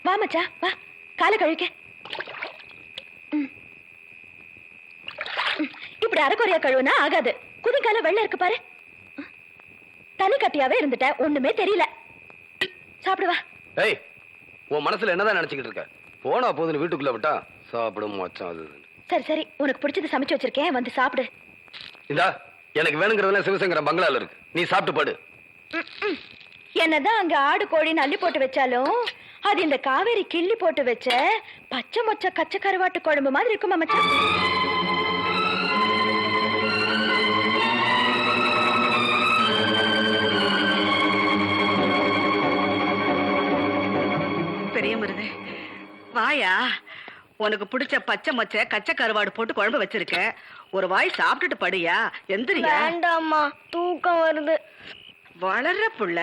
வா மச்சா வா, காலை கழிக்க. இப்படி அரைக்குறையா கழுவுனா ஆகாது. குதிக்கால வெள்ளம் இருக்கு பாரு. தனி கட்டியாவே இருந்துட்ட, ஒண்ணுமே தெரியல. சாப்பிடுவா. ஏய், உன் மனசுல என்னதான் நினைச்சுக்கிட்டு இருக்க? போனா போதுன்னு வீட்டுக்குள்ள விட்டா சாப்பிடும் மச்சான். அது சரி சரி, உனக்கு பிடிச்சது சமைச்சு வச்சிருக்கேன், வந்து சாப்பிடு. இந்தா, எனக்கு வேணுங்கிறதுல சிவசங்கரம் பங்களால இருக்கு, நீ சாப்பிட்டு படு. என்னதான் அங்க ஆடு கோழின்னு அள்ளி போட்டு வச்சாலும் அது இந்த காவேரி கிள்ளி போட்டு வச்ச பச்சை மொச்ச கச்ச கருவாட்டு குழம்பு மாதிரி இருக்குமா மச்சான். பெரிய மருது வாயா, உனக்கு பிடிச்ச பச்சை மொச்ச கச்ச கருவாடு போட்டு குழம்பு வச்சிருக்க, ஒரு வாய் சாப்பிட்டுட்டு படியா. எந்திரியா. வேண்டாம்மா, தூக்கம் வருது. வளர்ற புள்ள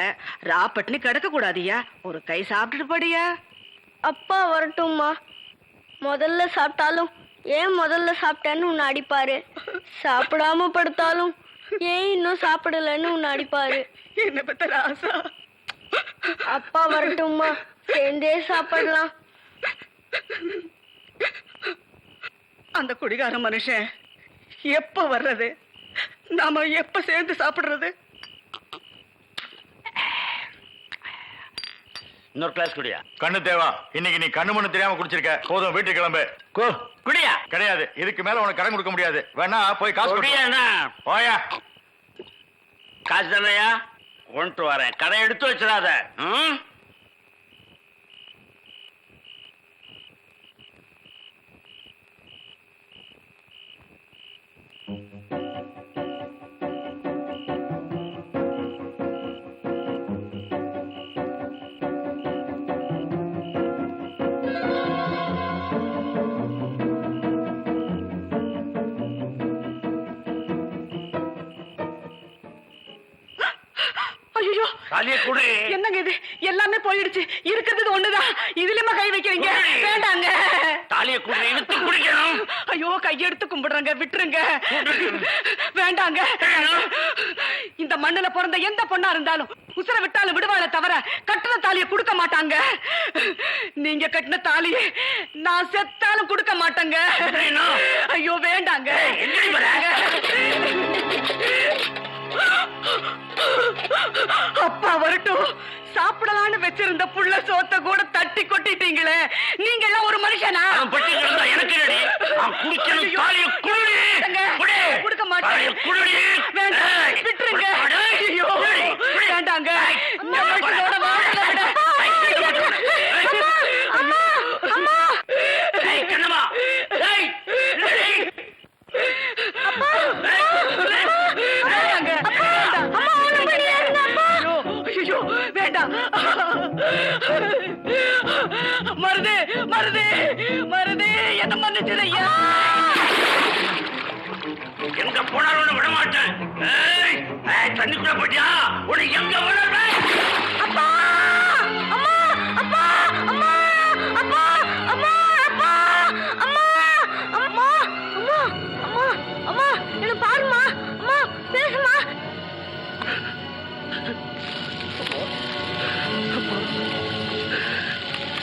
ராப்பட்னி கிடக்க கூடாதியா, ஒரு கை சாப்பிட்டுட்டு படியா. அப்பா வரட்டும்மா. முதல்ல சாப்பிட்டாலும் ஏன் முதல்ல சாப்பிட்டேன்னு உன்னை அடிப்பாரு, சாப்பிடாம படுத்தாலும் ஏன் இன்னும் சாப்பிடலன்னு உன்னை அடிப்பாரு. என்ன பத்த ராசா. அப்பா வரட்டும்மா, சேர்ந்தே சாப்பிடலாம். அந்த குடிகார மனுஷன் எப்ப வர்றது, நாம எப்ப சேர்ந்து சாப்பிடுறது? இன்னொரு கிளாஸ் குடியா. கண்ணு தேவா, இன்னைக்கு நீ கண்ணு மண்ணு தெரியாம குடிச்சிருக்க, போதும் வீட்டுக்கு கிளம்பு. குடியா. கிடையாது, இதுக்கு மேல உனக்கு கடன் கொடுக்க முடியாது. வேணா போய் காசு குடியா. போயா. காசு தானையா, கொண்டு வரேன். கடை எடுத்து வச்சிடாத. ஐயோ, என்னங்க இது, எல்லாமே போயிடுச்சு. இருக்கிறது ஒண்ணுதான், இதுலயுமா கை வைக்கிறீங்க? வேண்டாங்க. தாலியை குடி, இழுத்து குடிக்கணும். ஐயோ, கையெடுத்து கும்பிடுறாங்க, விட்டுருங்க. வேண்டாங்க. இந்த மண்ணுல பிறந்த எந்த பொண்ணா இருந்தாலும் உசுர விட்டாலும் விடுவாள தவிர கட்டின தாலியை கொடுக்க மாட்டாங்க. நீங்க கட்டின தாலியை நான் செத்தாலும் கொடுக்க மாட்டேங்க. ஐயோ வேண்டாங்க. அப்பா வரட்டும். சாப்பிடலான்னு வச்சிருந்த புள்ள சோத்த கூட தட்டி கொட்டிட்டீங்களே, நீங்க எல்லாம் ஒரு மனுஷனா? எனக்கு கொடுக்க மாட்டேன். வேண்டாம், விட்டுருங்க. ஐயோ வேண்டாங்க. இந்த மனுஷனோட வாழ்க்கை விட. அம்மா அம்மா மருது மருது மருது, என்ன மன்னிச்சிடையா. எங்க போனாலும் விட மாட்டேன். தண்ணிக்குள்ள போட்டியா, உன்னை எங்க விடுறேன். அப்பா அம்மா அப்பா அம்மா அப்பா அம்மா அப்பா அம்மா அம்மா அம்மா அம்மா அம்மா, என்ன பாருமா. அம்மா பேசுமா.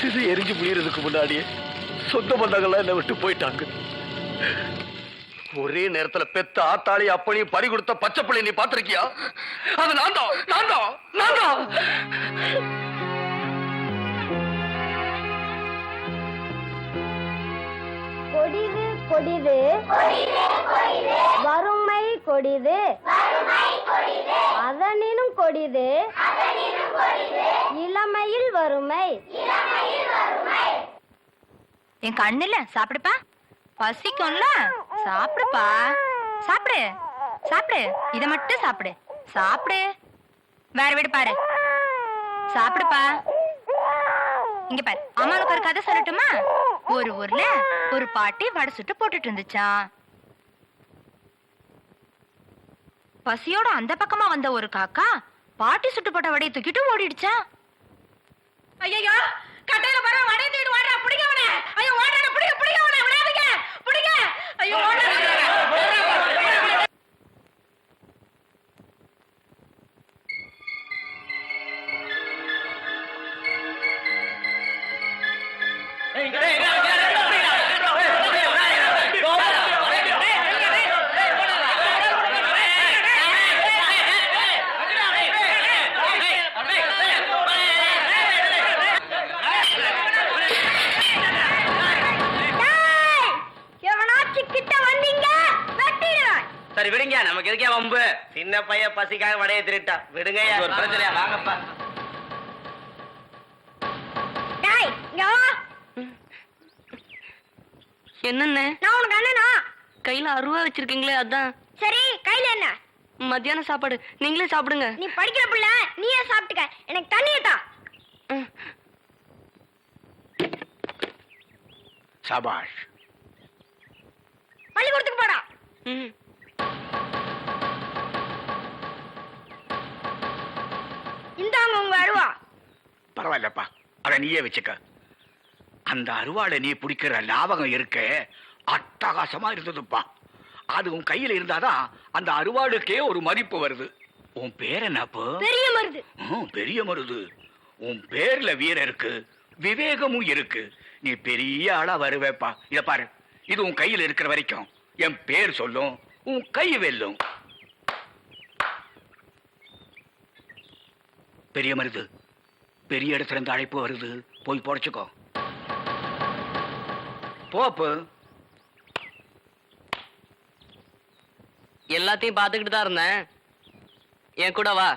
இது எரிஞ்சு முடியறதுக்கு முன்னாடியே சொந்த பந்தங்கள்லாம் என்ன விட்டு போயிட்டாங்க. ஒரே நேரத்துல பெத்த ஆத்தாளி அப்பனையும் பறி கொடுத்த பச்சை பிள்ளை நீ பாத்திருக்கியா? அது நான் தான், நான் தான், நான் தான். கொடிது கொடிது வறுமை கொடிது, அதனினும் கொடிது இளமையில் வறுமை. என் கண்ணுல சாப்பிடுப்பா, பசிக்கும்ல, சாப்பிடுப்பா. சாப்பிடு சாப்பிடு, இத மட்டும் சாப்பிடு. சாப்பிடு, வேற வீடு பாரு. சாப்பிடுப்பா. இங்க பாரு, அம்மாவுக்கு ஒரு கதை சொல்லட்டுமா? ஒரு ஊர்ல ஒரு பாட்டி வடை சுட்டு போட்டுட்டு இருந்துச்சான். பசியோட அந்த பக்கமா வந்த ஒரு காக்கா பாட்டி சுட்டு போட்ட வடையை தூக்கிட்டு ஓடிடுச்சான். ஐயோ, கட்டையில வர வடையை தூக்கிட்டு ஓடுறா, பிடிங்க அவனை. ஐயோ ஓடுறா, பிடிங்க பிடிங்க அவனை, விடாதீங்க, பிடிங்க. ஐயோ ஓடுறா. எவனாச்சும் கிட்ட வந்தீங்க வெட்டிடுவேன். சரி விடுங்க, நமக்கு எதுக்கே வம்பு? சின்ன பையன் பசிக்காக வடைய திருட்டா விடுங்க. ஒரு பிரச்சனையா? வாங்கப்பா. டேய் இங்க வா. என்னன்னு நான் உனக்கு அண்ணனா? கையில 60 வச்சிருக்கீங்களே, அதான். சரி கையில என்ன? மத்தியான சாப்பாடு நீங்களே சாப்பிடுங்க. நீ படிக்கிற புள்ள, நீயே சாப்பிட்டுக்க. எனக்கு தண்ணியை தா. சபாஷ். பள்ளிக்கூடத்துக்கு போடா. ம். இந்தாங்க உங்க அருவா. பரவாயில்லப்பா, அத நீயே வச்சுக்க. அந்த அருவாளை நீ பிடிக்கிற லாபகம் இருக்கே, அட்டகாசமா இருந்ததுப்பா. அது உன் கையில இருந்தாதான் அந்த அருவாளுக்கே ஒரு மதிப்பு வருது. உன் பேர் என்னப்போ? பெரிய மருது. பெரிய மருது. உன் பேர்ல வீரம் இருக்கு, விவேகமும் இருக்கு. நீ பெரிய ஆளா வருவேப்பா. இத பாரு, இது உன் கையில இருக்கிற வரைக்கும் என் பேர் சொல்லும், உன் கை வெல்லும். பெரிய மருது, பெரிய இடத்துல இருந்து அழைப்பு வருது, போய் பொழைச்சுக்கோ. போப்பு. எல்லாத்தையும் பாத்துக்கிட்டு தான் இருந்தேன். என் கூட வா.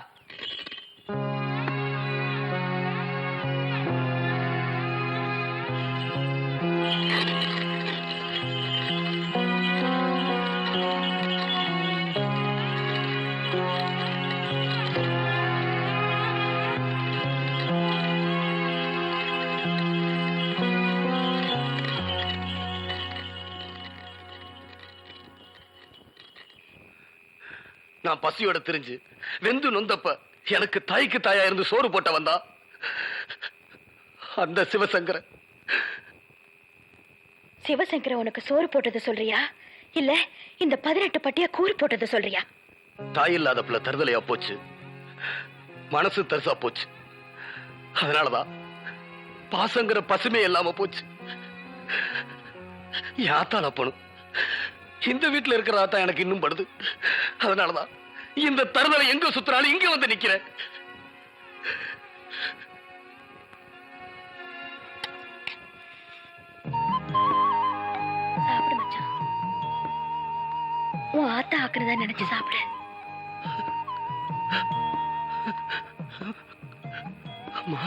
நான் பசியோட தெரிஞ்சு வெந்து நொந்தப்ப எனக்கு தாய்க்கு தாயா இருந்து சோறு போட்ட வந்தா அந்த சிவசங்கரன். சிவசங்கர உனக்கு சோறு போட்டது சொல்றியா, இல்ல இந்த 18 பட்டியா கூறு போட்டது சொல்றியா? தாய் இல்லாத பிள்ளை தருதலையா போச்சு, மனசு தரிசா போச்சு. அதனாலதான் பாசங்கிற பசுமே இல்லாம போச்சு. யாத்தால போனும் இந்த வீட்டுல இருக்கிற ஆத்தா எனக்கு இன்னும் படுது. அதனாலதான் இந்த தருதலை எங்க சுத்தினாலும் இங்க வந்து நிக்கிறேன். சாப்பிடு மச்சான், உன் ஆத்தா ஆக்குறதா நினைச்சு சாப்பிடு. அம்மா